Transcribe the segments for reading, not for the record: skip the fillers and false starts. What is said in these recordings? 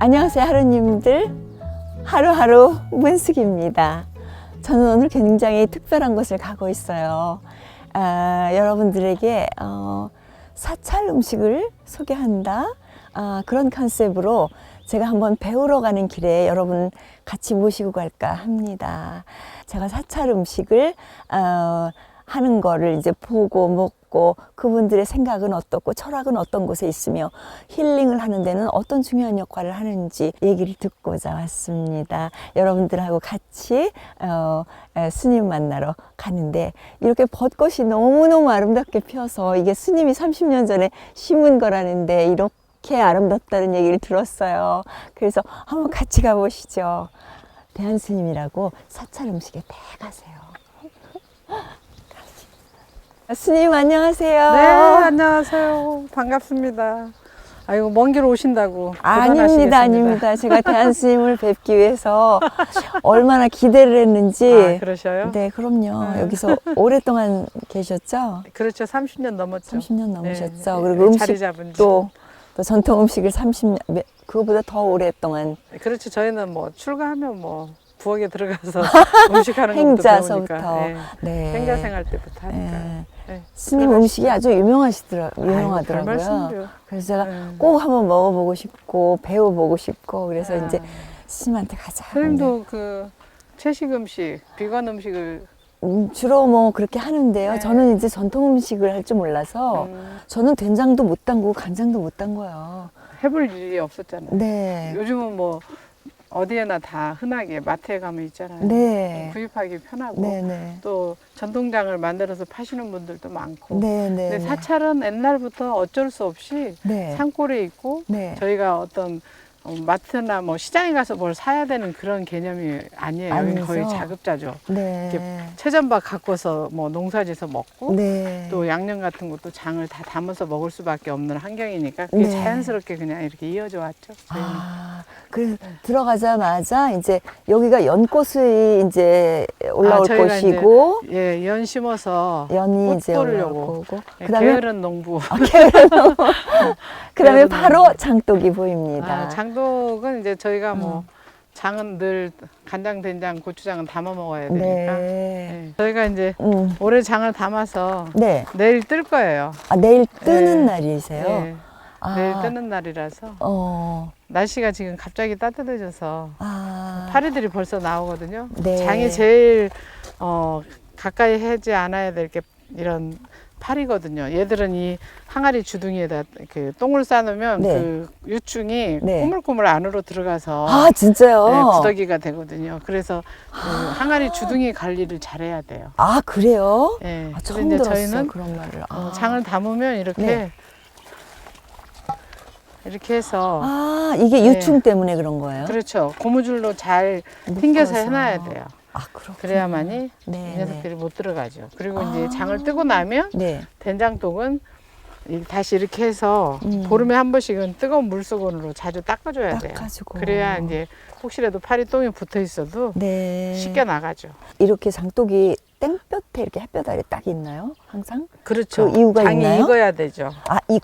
안녕하세요, 하루님들. 하루하루 문숙입니다. 저는 오늘 굉장히 특별한 곳을 가고 있어요. 여러분들에게 사찰 음식을 소개한다, 그런 컨셉으로 제가 한번 배우러 가는 길에 여러분 같이 모시고 갈까 합니다. 제가 사찰 음식을 하는 거를 이제 보고 먹고 그분들의 생각은 어떻고 철학은 어떤 곳에 있으며 힐링을 하는 데는 어떤 중요한 역할을 하는지 얘기를 듣고자 왔습니다. 여러분들하고 같이 스님 만나러 가는데 이렇게 벚꽃이 너무너무 아름답게 펴서 이게 스님이 30년 전에 심은 거라는데 이렇게 아름답다는 얘기를 들었어요. 그래서 한번 같이 가보시죠. 대한스님이라고 사찰 음식에 대가세요. 스님 안녕하세요. 네, 안녕하세요. 반갑습니다. 아이고, 먼 길 오신다고. 아닙니다. 제가 대한스님을 뵙기 위해서 얼마나 기대를 했는지. 아, 그러셔요? 네, 그럼요. 여기서 오랫동안 계셨죠? 그렇죠. 30년 넘었죠. 30년 넘으셨죠. 네, 그리고 자리 잡은 지. 또 전통 음식을 30년, 그거보다 더 오랫동안. 그렇죠. 저희는 뭐 출가하면 뭐 부엌에 들어가서 음식하는 것부터 행자서부터. 배우니까. 네. 행자 생활 때부터 하니까. 네. 네. 스님 음식이 아주 유명하더라고요. 별 말씀을요. 그래서 제가 꼭 한번 먹어보고 싶고 배워보고 싶고 그래서 이제 스님한테 가자. 스님도 그 채식 음식, 비건 음식을 주로 뭐 그렇게 하는데요. 네. 저는 이제 전통 음식을 할 줄 몰라서 저는 된장도 못 담그고 간장도 못 담궈요. 해볼 일이 없었잖아요. 네. 요즘은 뭐 어디에나 다 흔하게 마트에 가면 있잖아요. 네. 구입하기 편하고 네네. 또 전통장을 만들어서 파시는 분들도 많고. 네네. 근데 사찰은 옛날부터 어쩔 수 없이 네. 산골에 있고 네. 저희가 어떤 마트나 뭐 시장에 가서 뭘 사야 되는 그런 개념이 아니에요. 여기는 거의 아니죠. 자급자족. 네. 이렇게 채전밥 갖고서 뭐 농사지어서 먹고 네. 또 양념 같은 것도 장을 다 담아서 먹을 수밖에 없는 환경이니까 그게 네. 자연스럽게 그냥 이렇게 이어져 왔죠. 저희는. 그래서 들어가자마자 이제 여기가 연꽃이 이제 올라올 저희가 곳이고 이제, 예, 연 심어서 연이 꽃 이제 올라올 보려고. 거고 예, 그다음에 게으른 농부. 그다음에 게으른 바로 농부. 장독이 보입니다. 장독은 이제 저희가 뭐 장은 늘 간장, 된장, 고추장은 담아 먹어야 되니까. 네. 예, 저희가 이제 올해 장을 담아서 네. 내일 뜰 거예요. 내일 뜨는 예. 날이세요? 예, 내일 뜨는 날이라서 날씨가 지금 갑자기 따뜻해져서 파리들이 벌써 나오거든요. 네. 장이 제일 가까이 하지 않아야 될 게 이런 파리거든요. 얘들은 이 항아리 주둥이에다 그 똥을 싸놓으면 네. 그 유충이 네. 꾸물꾸물 안으로 들어가서 진짜요? 네, 구더기가 되거든요. 그래서 그 항아리 주둥이 관리를 잘해야 돼요. 그래요? 네. 처음 이제 들었어요, 저희는 그런 말을. 장을 담으면 이렇게 네. 이렇게 해서 이게 유충 때문에 그런 거예요? 그렇죠. 고무줄로 잘 튕겨서 해놔야 돼요. 그렇군요. 그래야만이 네, 이 녀석들이 못 들어가죠. 그리고 이제 장을 뜨고 나면 네. 된장독은 다시 이렇게 해서 보름에 한 번씩은 뜨거운 물수건으로 자주 닦아줘야 돼요. 닦아주고. 그래야 이제 혹시라도 파리 똥이 붙어 있어도 네. 씻겨 나가죠. 이렇게 장독이 땡볕에 이렇게 햇볕 아래 딱 있나요? 항상? 그렇죠. 그 이유가 장이 있나요? 익어야 되죠.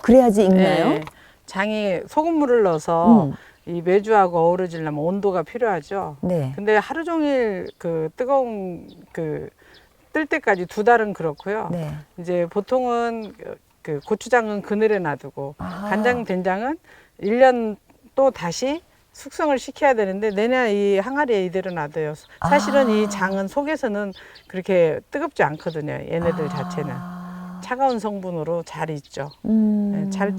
그래야지 익나요? 네. 장이 소금물을 넣어서 이 메주하고 어우러지려면 온도가 필요하죠. 네. 근데 하루 종일 그 뜨거운 그 뜰 때까지 2달은 그렇고요. 네. 이제 보통은 그 고추장은 그늘에 놔두고 간장, 된장은 1년 또 다시 숙성을 시켜야 되는데 내내 이 항아리에 이대로 놔둬요. 사실은 이 장은 속에서는 그렇게 뜨겁지 않거든요. 얘네들 자체는 차가운 성분으로 잘 있죠. 네, 잘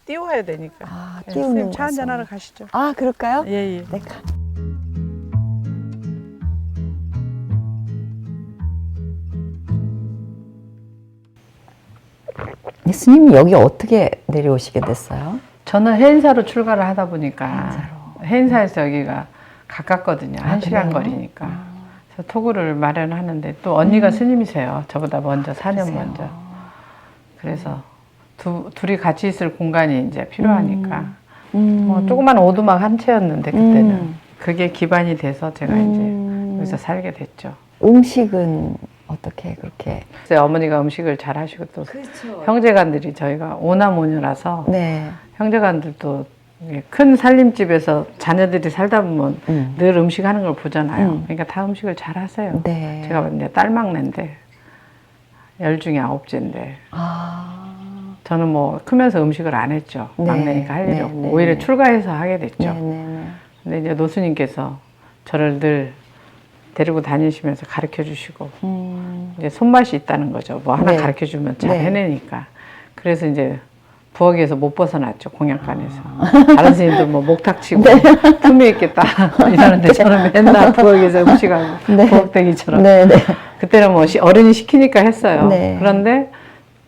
띄워야 되니까. 네, 띄우는 선생님 차 한잔 하러 가시죠. 그럴까요? 예. 네. 스님이 여기 어떻게 내려오시게 됐어요? 저는 해인사로 출가를 하다 보니까 해인사에서 여기가 가깝거든요. 1시간 거리니까. 그래서 토구를 마련하는데 또 언니가 스님이세요. 저보다 먼저, 4년 먼저. 그래서 둘이 같이 있을 공간이 이제 필요하니까. 뭐 조그만 오두막 한 채였는데 그때는 그게 기반이 돼서 제가 이제 여기서 살게 됐죠. 음식은 어떻게 그렇게? 그래서 어머니가 음식을 잘 하시고 또 그렇죠. 형제간들이 저희가 오남오녀라서 네. 형제간들도 큰 살림집에서 자녀들이 살다 보면 늘 음식 하는 걸 보잖아요. 그러니까 다 음식을 잘 하세요. 네. 제가 이제 딸 막내인데 10 중에 9째인데 아, 저는 뭐 크면서 음식을 안 했죠. 네. 막내니까 할 일이 네, 없고 네, 오히려 네. 출가해서 하게 됐죠. 네, 네, 네. 근데 이제 노수님께서 저를 늘 데리고 다니시면서 가르쳐 주시고 이제 손맛이 있다는 거죠. 뭐 하나 네. 가르쳐 주면 잘 네. 해내니까. 그래서 이제 부엌에서 못 벗어났죠. 공양간에서. 다른 선생님들 뭐 목탁 치고 틈이 있겠다 이러는데 저는 맨날 부엌에서 음식하고 네. 부엌대기처럼. 네, 네. 그때는 뭐 어른이 시키니까 했어요. 네. 그런데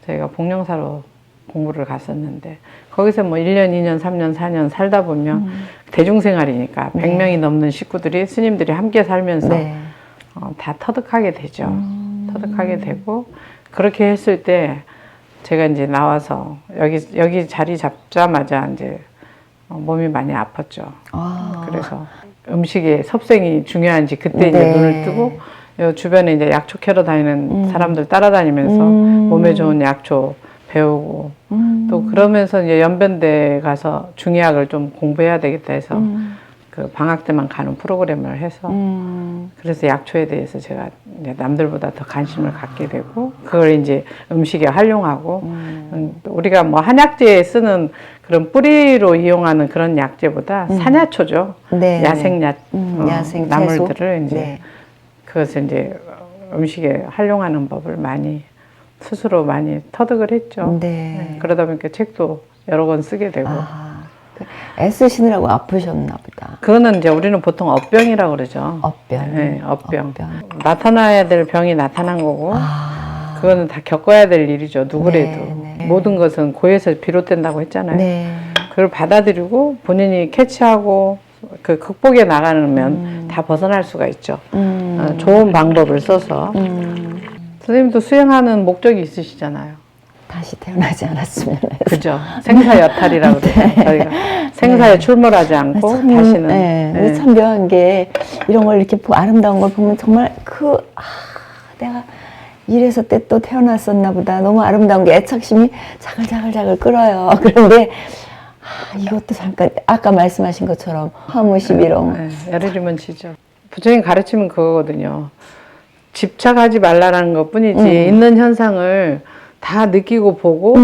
저희가 복령사로 공부를 갔었는데 거기서 뭐 1년, 2년, 3년, 4년 살다 보면 대중생활이니까 100명이 넘는 식구들이 스님들이 함께 살면서 네. 다 터득하게 되죠. 터득하게 되고 그렇게 했을 때 제가 이제 나와서 여기 자리 잡자마자 이제 몸이 많이 아팠죠. 아. 그래서 음식의 섭생이 중요한지 그때 이제 네. 눈을 뜨고 요 주변에 이제 약초 캐러 다니는 사람들 따라다니면서 몸에 좋은 약초 배우고 또 그러면서 이제 연변대 가서 중의학을 좀 공부해야 되겠다 해서 그 방학 때만 가는 프로그램을 해서 그래서 약초에 대해서 제가 이제 남들보다 더 관심을 갖게 되고 그걸 이제 음식에 활용하고 우리가 뭐 한약재에 쓰는 그런 뿌리로 이용하는 그런 약재보다 산야초죠. 네. 야생약 야생 나물들을 이제 네. 그것을 이제 음식에 활용하는 법을 많이 스스로 많이 터득을 했죠. 네. 그러다 보니까 책도 여러 권 쓰게 되고. 아, 애쓰시느라고 아프셨나 보다. 그거는 이제 우리는 보통 업병이라고 그러죠. 업병. 네, 업병. 나타나야 될 병이 나타난 거고, 아. 그거는 다 겪어야 될 일이죠. 누구래도. 네, 네. 모든 것은 고에서 비롯된다고 했잖아요. 네. 그걸 받아들이고 본인이 캐치하고 그 극복해 나가면 다 벗어날 수가 있죠. 좋은 방법을 써서. 선생님도 수행하는 목적이 있으시잖아요. 다시 태어나지 않았으면 해서. 그죠? 생사여탈이라고 그러죠. 저희가 생사에 출몰하지 않고 참, 다시는. 네. 네. 참 묘한 게 이런 걸 이렇게 아름다운 걸 보면 정말 내가 이래서 때 또 태어났었나 보다. 너무 아름다운 게 애착심이 자글자글자글 끓어요. 그런데 이것도 잠깐 아까 말씀하신 것처럼 화무시비롱. 네, 열흘이면 지죠. 부처님 가르치면 그거거든요. 집착하지 말라라는 것 뿐이지 있는 현상을 다 느끼고 보고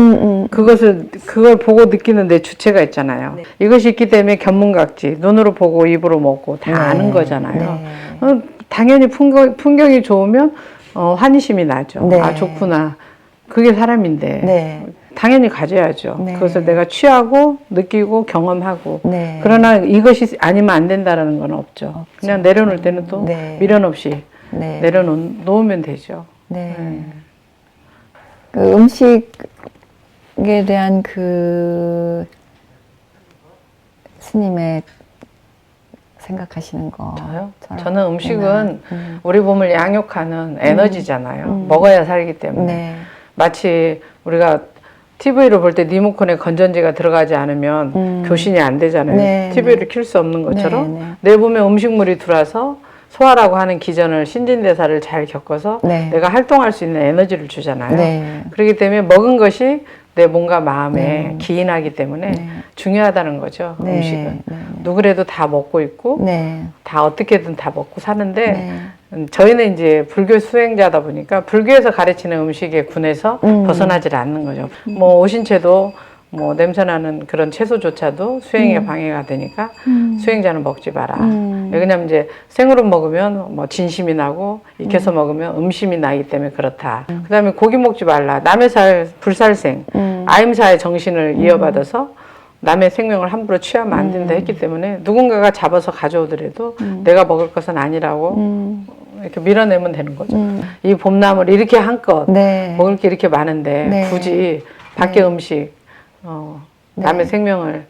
그걸 보고 느끼는 데 주체가 있잖아요. 네. 이것이 있기 때문에 견문각지 눈으로 보고 입으로 먹고 다 네. 아는 거잖아요. 네. 당연히 풍경이 좋으면 환희심이 나죠. 네. 아 좋구나. 그게 사람인데 네. 당연히 가져야죠. 네. 그것을 내가 취하고 느끼고 경험하고 네. 그러나 이것이 아니면 안 된다라는 건 없죠. 그냥 내려놓을 때는 또 네. 미련 없이 네. 내려놓으면 되죠. 네. 그 음식에 대한 그 스님의 생각하시는 거. 저요? 저랑 저는 음식은 있나? 우리 몸을 양육하는 에너지잖아요. 먹어야 살기 때문에. 네. 마치 우리가 TV를 볼 때 리모컨에 건전지가 들어가지 않으면 교신이 안 되잖아요. 네, TV를 켤 수 없는 것처럼 네, 네. 내 몸에 음식물이 들어와서 소화라고 하는 기전을 신진대사를 잘 겪어서 네. 내가 활동할 수 있는 에너지를 주잖아요. 네. 그렇기 때문에 먹은 것이 내 몸과 마음에 기인하기 때문에 네. 중요하다는 거죠. 네. 음식은. 네. 누구래도 다 먹고 있고 네. 다 어떻게든 다 먹고 사는데 네. 저희는 이제 불교 수행자다 보니까 불교에서 가르치는 음식의 군에서 벗어나질 않는 거죠. 뭐 오신채도 뭐 냄새나는 그런 채소조차도 수행에 방해가 되니까 수행자는 먹지 마라. 왜냐면 이제 생으로 먹으면 뭐 진심이 나고 익혀서 먹으면 음심이 나기 때문에 그렇다. 그다음에 고기 먹지 말라. 남의 살 불살생, 아임사의 정신을 이어받아서 남의 생명을 함부로 취하면 안 된다 했기 때문에 누군가가 잡아서 가져오더라도 내가 먹을 것은 아니라고 이렇게 밀어내면 되는 거죠. 이 봄나물 이렇게 한껏 네. 먹을 게 이렇게 많은데 네. 굳이 밖에 음식 남의 네. 생명을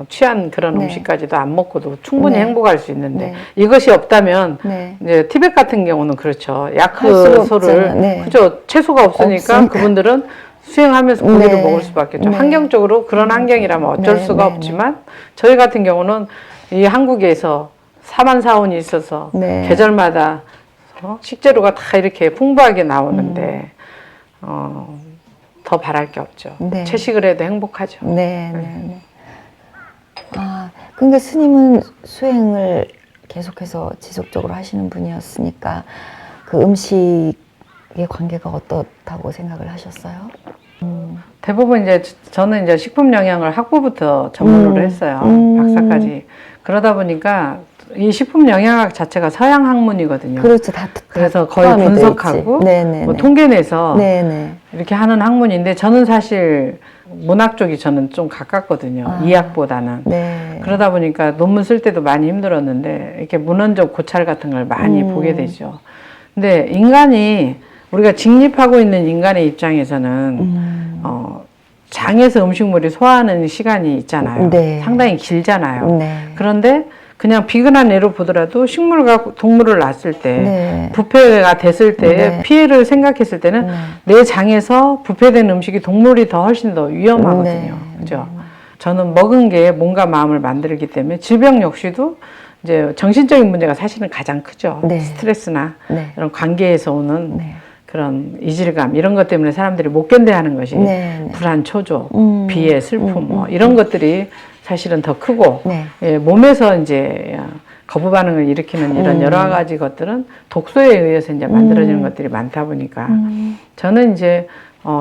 취한 그런 네. 음식까지도 안 먹고도 충분히 네. 행복할 수 있는데 네. 이것이 없다면 네. 이제 티벳 같은 경우는 그렇죠. 수가 야크소를 없잖아요. 네. 그죠. 채소가 없으니까 그분들은 수행하면서 고기를 네. 먹을 수밖에 없죠. 네. 환경적으로 그런 환경이라면 어쩔 네, 수가 네, 없지만 저희 같은 경우는 이 한국에서 사만사원이 있어서 네. 계절마다 식재료가 다 이렇게 풍부하게 나오는데 더 바랄 게 없죠. 네. 채식을 해도 행복하죠. 네. 네. 네. 그러니까 스님은 수행을 계속해서 지속적으로 하시는 분이었으니까 그 음식의 관계가 어떻다고 생각을 하셨어요? 대부분 이제 저는 이제 식품 영양을 학부부터 전문으로 했어요. 박사까지. 그러다 보니까 이 식품 영양학 자체가 서양 학문이거든요. 그렇죠. 그래서 거의 포함이 돼 분석하고 있지. 뭐 통계내서 네네. 이렇게 하는 학문인데 저는 사실 문학 쪽이 저는 좀 가깝거든요. 이학보다는. 네. 그러다 보니까 논문 쓸 때도 많이 힘들었는데 이렇게 문헌적 고찰 같은 걸 많이 보게 되죠. 근데 인간이 우리가 직립하고 있는 인간의 입장에서는 장에서 음식물이 소화하는 시간이 있잖아요. 네. 상당히 길잖아요. 네. 그런데 그냥 비근한 예로 보더라도 식물과 동물을 낳았을 때 네. 부패가 됐을 때 네. 피해를 생각했을 때는 내 장에서 부패된 음식이 동물이 더 훨씬 더 위험하거든요. 네. 그죠? 저는 먹은 게 몸과 마음을 만들기 때문에 질병 역시도 이제 정신적인 문제가 사실은 가장 크죠. 네. 스트레스나 네. 이런 관계에서 오는 네. 그런 이질감 이런 것 때문에 사람들이 못 견뎌하는 것이 네. 불안, 초조, 비애, 슬픔 뭐 이런 것들이 사실은 더 크고 네. 예, 몸에서 이제 거부 반응을 일으키는 이런 여러 가지 것들은 독소에 의해서 이제 만들어지는 것들이 많다 보니까 저는 이제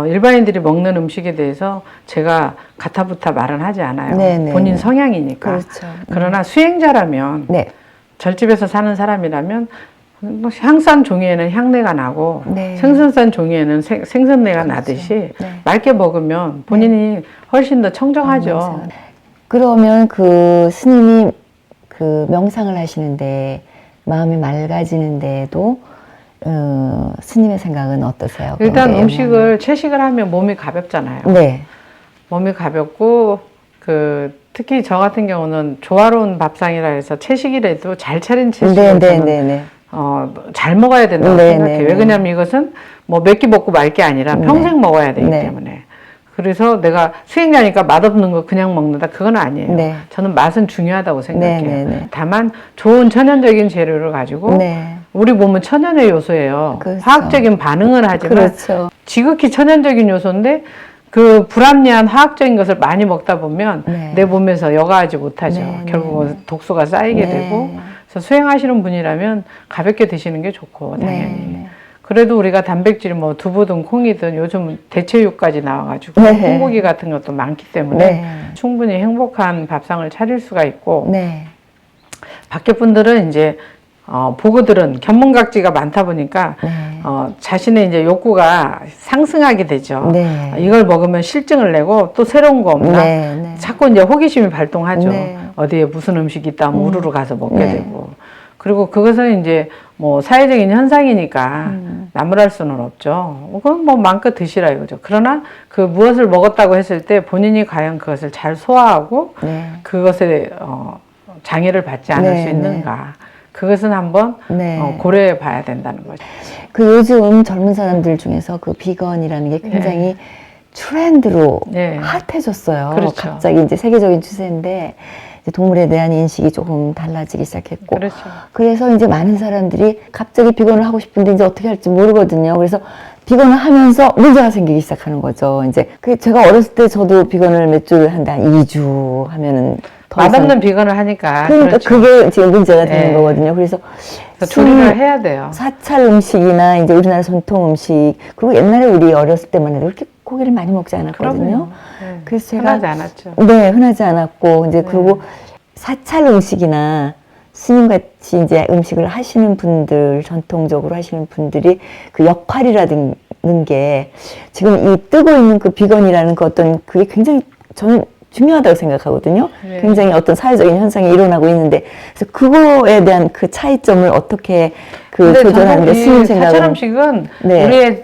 일반인들이 먹는 음식에 대해서 제가 가타부타 말은 하지 않아요. 네네. 본인 성향이니까. 그렇죠. 그러나 수행자라면 네. 절집에서 사는 사람이라면 뭐 향산 종이에는 향내가 나고 네. 생선산 종이에는 생선내가 나듯이 네. 맑게 먹으면 본인이 훨씬 더 청정하죠. 그러면 그 스님이 그 명상을 하시는데 마음이 맑아지는데도 스님의 생각은 어떠세요? 일단 거기에 음식을 채식을 하면 몸이 가볍잖아요. 네. 몸이 가볍고 특히 저 같은 경우는 조화로운 밥상이라 해서 채식이라도 잘 차린 채식을 저는 잘 먹어야 된다고 생각해요. 왜 그러냐면 이것은 뭐 몇 끼 먹고 말 게 아니라 평생 먹어야 되기 때문에. 그래서 내가 수행자니까 맛없는 거 그냥 먹는다 그건 아니에요. 네. 저는 맛은 중요하다고 생각해요. 네. 다만 좋은 천연적인 재료를 가지고 우리 몸은 천연의 요소예요. 그렇죠. 화학적인 반응을 하지만 그렇죠. 지극히 천연적인 요소인데 그 불합리한 화학적인 것을 많이 먹다 보면 내 몸에서 여과하지 못하죠. 결국은 독소가 쌓이게 되고. 그래서 수행하시는 분이라면 가볍게 드시는 게 좋고 당연히. 그래도 우리가 단백질 뭐 두부든 콩이든 요즘 대체육까지 나와가지고 콩고기 같은 것도 많기 때문에 충분히 행복한 밥상을 차릴 수가 있고 밖에 분들은 이제 보고들은 견문각지가 많다 보니까 자신의 이제 욕구가 상승하게 되죠. 이걸 먹으면 실증을 내고 또 새로운 거 없나? 자꾸 이제 호기심이 발동하죠. 어디에 무슨 음식이 있다 하면 우르르 가서 먹게 되고. 그리고 그것은 이제 뭐 사회적인 현상이니까 나무랄 수는 없죠. 그건 뭐 마음껏 드시라 이거죠. 그러나 그 무엇을 먹었다고 했을 때 본인이 과연 그것을 잘 소화하고 그것에 장애를 받지 않을 수 있는가. 그것은 한번 고려해 봐야 된다는 거죠. 그 요즘 젊은 사람들 중에서 그 비건이라는 게 굉장히 트렌드로 핫해졌어요. 그렇죠. 갑자기 이제 세계적인 추세인데 이제 동물에 대한 인식이 조금 달라지기 시작했고 그래서 이제 많은 사람들이 갑자기 비건을 하고 싶은데 이제 어떻게 할지 모르거든요. 그래서 비건을 하면서 문제가 생기기 시작하는 거죠. 이제 제가 어렸을 때 저도 비건을 몇 주를 한다, 2주 하면은 맛없는 비건을 하니까. 그러니까 그게 지금 문제가 되는 거거든요. 그래서 조리를 해야 돼요. 사찰 음식이나 이제 우리나라 전통 음식, 그리고 옛날에 우리 어렸을 때만 해도 이렇게 고기를 많이 먹지 않았거든요. 그래서 제가 흔하지 않았죠. 흔하지 않았고 이제 그리고 사찰 음식이나 스님같이 이제 음식을 하시는 분들, 전통적으로 하시는 분들이 그 역할이라는 게 지금 이 뜨고 있는 그 비건이라는 그 어떤 그게 굉장히 저는 중요하다고 생각하거든요. 굉장히 어떤 사회적인 현상이 일어나고 있는데, 그래서 그거에 대한 그 차이점을 어떻게 조절하는 게 스님 생각은. 사찰 음식은 우리의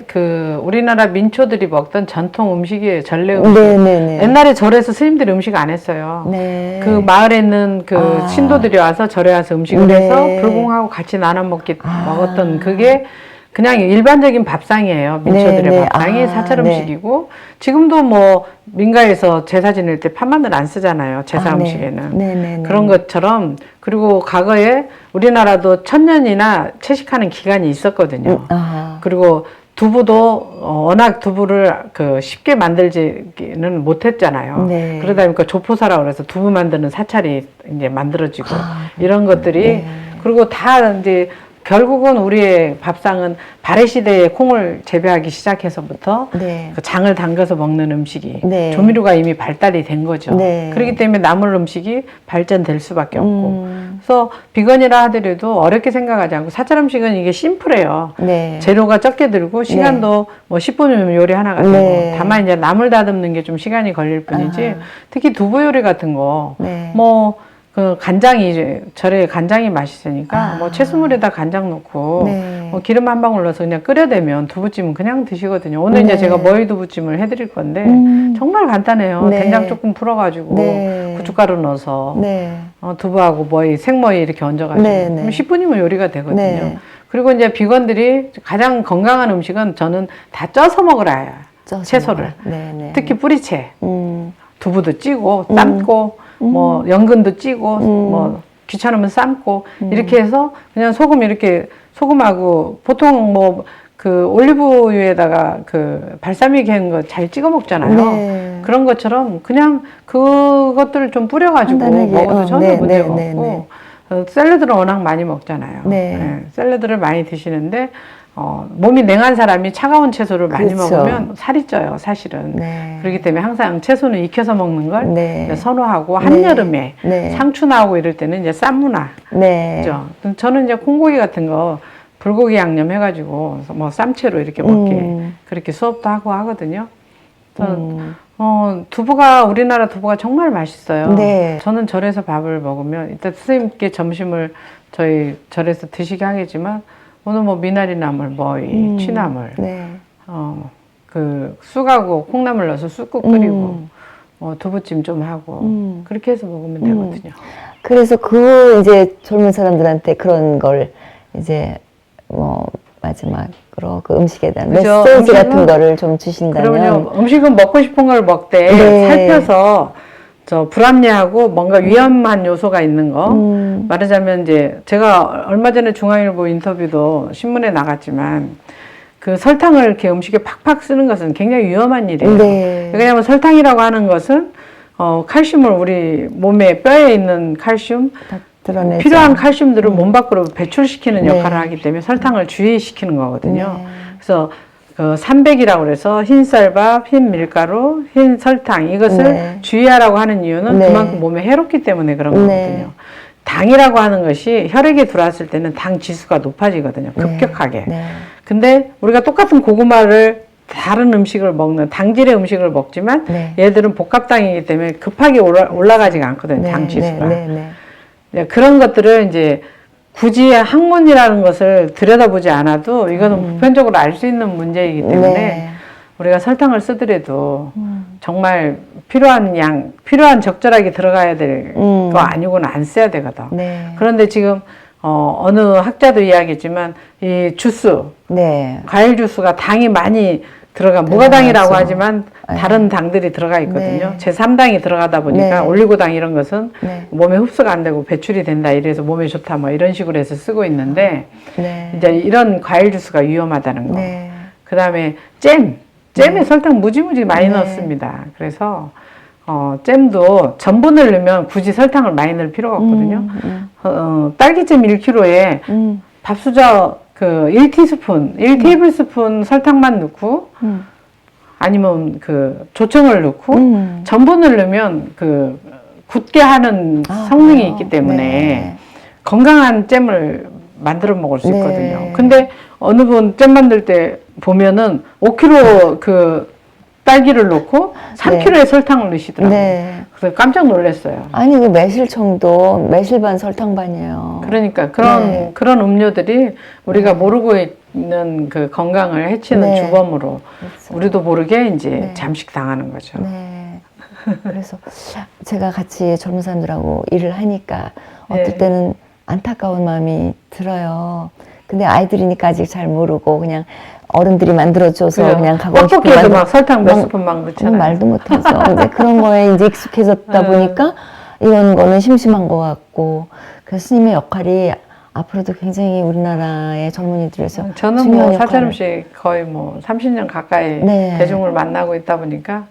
우리나라 민초들이 먹던 전통 음식이에요. 전래 음식. 옛날에 절에서 스님들이 음식 안 했어요. 그 마을에 있는 신도들이 와서 절에 와서 음식을 해서 불공하고 같이 나눠 먹었던 그게 그냥 일반적인 밥상이에요. 민초들의 밥상이 사찰 음식이고, 지금도 뭐 민가에서 제사 지낼 때 판마늘 안 쓰잖아요. 제사 음식에는. 그런 것처럼. 그리고 과거에 우리나라도 1000년이나 채식하는 기간이 있었거든요. 그리고 두부도 워낙 두부를 그 쉽게 만들지는 못했잖아요. 네. 그러다 보니까 조포사라고 그래서 두부 만드는 사찰이 이제 만들어지고 아, 이런 것들이 네. 그리고 다 이제 결국은 우리의 밥상은 발해 시대에 콩을 재배하기 시작해서부터 네. 그 장을 담가서 먹는 음식이 네. 조미료가 이미 발달이 된 거죠. 네. 그렇기 때문에 남을 음식이 발전될 수밖에 없고 그래서 비건이라 하더라도 어렵게 생각하지 않고 사찰 음식은 이게 심플해요. 네. 재료가 적게 들고 시간도 뭐 10분이면 요리 하나가 되고 네. 다만 이제 나물 다듬는 게 좀 시간이 걸릴 뿐이지 아하. 특히 두부 요리 같은 거 네. 뭐 그 간장이 절에 간장이 맛있으니까 아. 뭐 채소물에다 간장 넣고 네. 뭐 기름 한 방울 넣어서 그냥 끓여대면 두부찜은 그냥 드시거든요. 오늘 네. 이제 제가 머위 두부찜을 해드릴 건데 정말 간단해요. 네. 된장 조금 풀어가지고 네. 고춧가루 넣어서 네. 두부하고 머위 생머위 이렇게 얹어가지고 네, 네. 그럼 10분이면 요리가 되거든요. 네. 그리고 이제 비건들이 가장 건강한 음식은 저는 다 쪄서 먹으라 해요. 쪄서 채소를. 먹어라. 네, 네. 특히 뿌리채. 음. 두부도 찌고 삶고 뭐 연근도 찌고 뭐 귀찮으면 삶고 이렇게 해서 그냥 소금 이렇게 소금하고 보통 뭐 그 올리브유에다가 그 발사믹 한 거 잘 찍어 먹잖아요. 네. 그런 것처럼 그냥 그것들을 좀 뿌려가지고 간단하게, 먹어도 전혀 네, 문제가 네, 네, 없고 샐러드를 워낙 많이 먹잖아요. 네. 샐러드를 많이 드시는데 몸이 냉한 사람이 차가운 채소를 많이 그렇죠. 먹으면 살이 쪄요, 사실은. 네. 그렇기 때문에 항상 채소는 익혀서 먹는 걸 네. 이제 선호하고 한여름에 네. 상추 나오고 이럴 때는 이제 쌈 문화. 네. 그죠? 저는 이제 콩고기 같은 거 불고기 양념 해가지고 뭐 쌈채로 이렇게 먹게 그렇게 수업도 하고 하거든요. 저는 두부가 우리나라 두부가 정말 맛있어요. 네. 저는 절에서 밥을 먹으면 이따 선생님께 점심을 저희 절에서 드시게 하겠지만 오늘 뭐 미나리 나물, 머위, 취나물, 네. 그 쑥하고 콩나물 넣어서 쑥국 끓이고 두부찜 좀 하고 그렇게 해서 먹으면 되거든요. 그래서 그 이제 젊은 사람들한테 그런 걸 이제 뭐 마지막으로 그 음식에 대한 그죠. 메시지 음식은- 같은 거를 좀 주신다면. 그러면요 음식은 먹고 싶은 걸 먹되 네. 살펴서 저 불합리하고 뭔가 위험한 요소가 있는 거 말하자면 이제 제가 얼마 전에 중앙일보 인터뷰도 신문에 나갔지만 그 설탕을 이렇게 음식에 팍팍 쓰는 것은 굉장히 위험한 일이에요. 네. 왜냐하면 설탕이라고 하는 것은 칼슘을 우리 몸에 뼈에 있는 칼슘 다 드러내죠. 필요한 칼슘들을 몸 밖으로 배출시키는 네. 역할을 하기 때문에 설탕을 주의시키는 거거든요. 네. 그래서 그 300이라고 그래서 흰 쌀밥, 흰 밀가루, 흰 설탕 이것을 네. 주의하라고 하는 이유는 네. 그만큼 몸에 해롭기 때문에 그런 네. 거거든요. 당이라고 하는 것이 혈액에 들어왔을 때는 당 지수가 높아지거든요. 급격하게. 네. 근데 우리가 똑같은 고구마를 다른 음식을 먹는 당질의 음식을 먹지만 네. 얘들은 복합당이기 때문에 급하게 올라가지가 않거든요. 네. 당 지수가. 네. 네. 네, 그런 것들을 이제 굳이 학문이라는 것을 들여다보지 않아도 이거는 보편적으로 알 수 있는 문제이기 때문에 네. 우리가 설탕을 쓰더라도 정말 필요한 양, 필요한 적절하게 들어가야 될 거 아니고는 안 써야 되거든. 네. 그런데 지금 어느 학자도 이야기했지만 이 주스, 네. 과일 주스가 당이 많이 무가당이라고 들어가죠. 하지만 다른 당들이 들어가 있거든요. 네. 제3당이 들어가다 보니까 네. 올리고당 이런 것은 네. 몸에 흡수가 안 되고 배출이 된다 이래서 몸에 좋다 뭐 이런 식으로 해서 쓰고 있는데 네. 이제 이런 과일 주스가 위험하다는 거. 네. 그 다음에 잼에 설탕 무지무지 많이 네. 넣습니다. 그래서 잼도 전분을 넣으면 굳이 설탕을 많이 넣을 필요가 없거든요. 딸기잼 1kg에 밥수저 그 1티스푼, 1테이블스푼 설탕만 넣고 아니면 그 조청을 넣고 전분을 넣으면 그 굳게 하는 성능이 그래요? 있기 때문에 네. 건강한 잼을 만들어 먹을 수 네. 있거든요. 근데 어느 분 잼 만들 때 보면은 5kg 그 딸기를 넣고 3kg의 설탕을 넣으시더라고요. 네. 그래서 깜짝 놀랐어요. 아니 그 매실청도 매실반 설탕반이에요. 그러니까 네. 그런 음료들이 우리가 모르고 있는 그 건강을 해치는 네. 주범으로 그렇죠. 우리도 모르게 이제 네. 잠식 당하는 거죠. 네. 그래서 제가 같이 젊은 사람들하고 일을 하니까 어떨 네. 때는 안타까운 마음이 들어요. 근데 아이들이니까 아직 잘 모르고 그냥 어른들이 만들어줘서 그래요. 그냥 가고 싶게 떡볶이에도 만들- 막 설탕 몇 막- 스푼 막 넣잖아요. 말도 못하죠. 이제 그런 거에 이제 익숙해졌다 보니까 이런 거는 심심한 것 같고 그래서 스님의 역할이 앞으로도 굉장히 우리나라의 젊은이들에서 저는 중요한 뭐 역할을- 사찰음식 거의 뭐 30년 가까이 네. 대중을 만나고 있다 보니까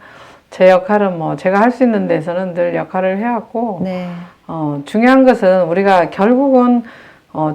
제 역할은 뭐 제가 할 수 있는 데서는 늘 역할을 해왔고 네. 중요한 것은 우리가 결국은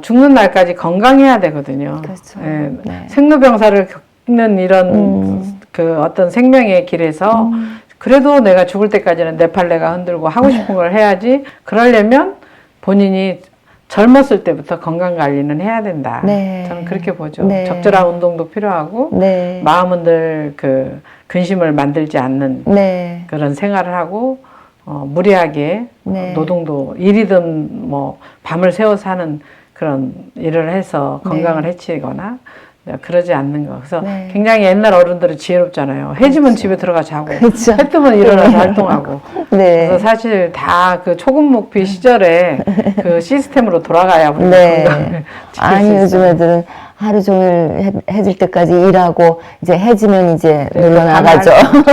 죽는 날까지 건강해야 되거든요. 그렇죠. 예, 네. 생로병사를 겪는 이런 그 어떤 생명의 길에서 그래도 내가 죽을 때까지는 내 팔레가 흔들고 하고 싶은 걸 해야지. 그러려면 본인이 젊었을 때부터 건강 관리는 해야 된다. 네. 저는 그렇게 보죠. 네. 적절한 운동도 필요하고 네. 마음은 늘 그 근심을 만들지 않는 네. 그런 생활을 하고 무리하게 네. 노동도 일이든 뭐 밤을 새워서 하는 그런 일을 해서 건강을 네. 해치거나 그러지 않는 거. 그래서 네. 굉장히 옛날 어른들은 지혜롭잖아요. 해 지면 집에 들어가 자고, 그렇죠. 해 뜨면 일어나서 활동하고. 네. 그래서 사실 다 그 초급목피 시절에 그 시스템으로 돌아가야 우리가 네. 건강을 지킬 아니 수 요즘 있어요. 애들은 하루 종일 해질 때까지 일하고 이제 해지면 이제 네, 놀러 나가죠.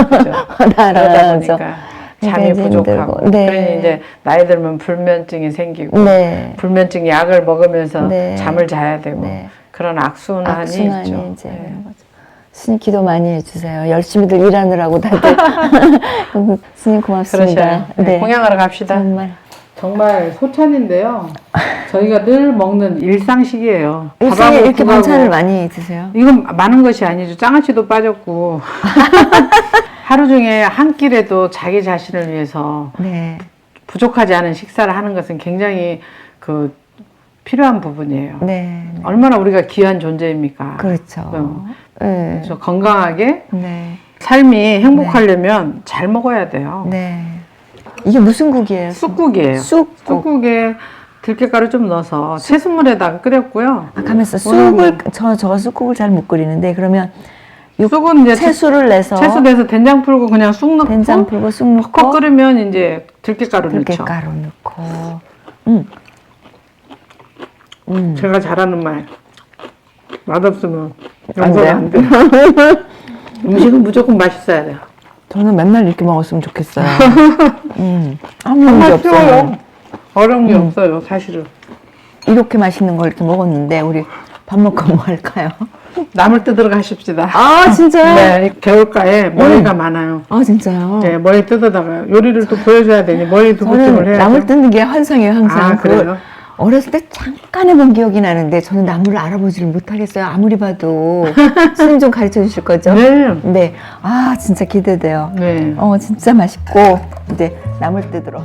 그렇죠. 그러다 나가죠. 보니까 잠이 이제 부족하고 힘들고. 네. 그러니 이제 나이 들면 불면증이 생기고 네. 불면증 약을 먹으면서 네. 잠을 자야 되고 네. 그런 악순환이 악순환이 있죠. 이제 네. 그런 거죠. 스님 기도 많이 해주세요. 열심히들 일하느라고 다들. 스님 고맙습니다. 그러셔요. 네. 공양하러 갑시다. 정말 소찬인데요. 저희가 늘 먹는 일상식이에요. 요새 밥하고 이렇게 국하고. 반찬을 많이 드세요? 이건 많은 것이 아니죠. 장아찌도 빠졌고 하루 중에 한 끼라도 자기 자신을 위해서 네. 부족하지 않은 식사를 하는 것은 굉장히 그 필요한 부분이에요. 네. 얼마나 우리가 귀한 존재입니까? 그렇죠. 네. 그래서 건강하게 네. 삶이 행복하려면 잘 먹어야 돼요. 네. 이게 무슨 국이에요? 쑥국이에요. 쑥국. 쑥국에 들깨가루 좀 넣어서 채수물에다가 끓였고요. 아, 가면서 오늘 쑥을 저 쑥국을 잘 못 끓이는데 그러면 쑥은 이제 채수를 내서 채수 내서 된장 풀고 그냥 쑥 넣고 된장 풀고 쑥 넣고 퍽 끓으면 이제 들깨가루 넣죠. 들깨가루 넣고 제가 잘하는 말. 맛없으면 안 용서가 돼요? 안 돼요. 음식은 무조건 맛있어야 돼요. 저는 맨날 이렇게 먹었으면 좋겠어요. 아무 문제 없어요. 쉬워요. 어려운 게 없어요, 사실은. 이렇게 맛있는 걸 이렇게 먹었는데 우리 밥 먹고 뭐 할까요? 나물 뜯으러 가십시다. 아 진짜요? 네, 이 겨울가에 머리가 많아요. 아 진짜요? 네, 머리 뜯어다가 요리를 또 보여줘야 되니 머리 두부찜을 저는 해야죠. 나물 뜯는 게 환상이에요 항상. 아, 그걸 그래요? 어렸을 때 잠깐 해본 기억이 나는데 저는 나물을 알아보지를 못하겠어요. 아무리 봐도. 스님 좀 가르쳐 주실 거죠? 네. 네. 아 진짜 기대돼요. 네. 진짜 맛있고 이제 나물 뜯으러.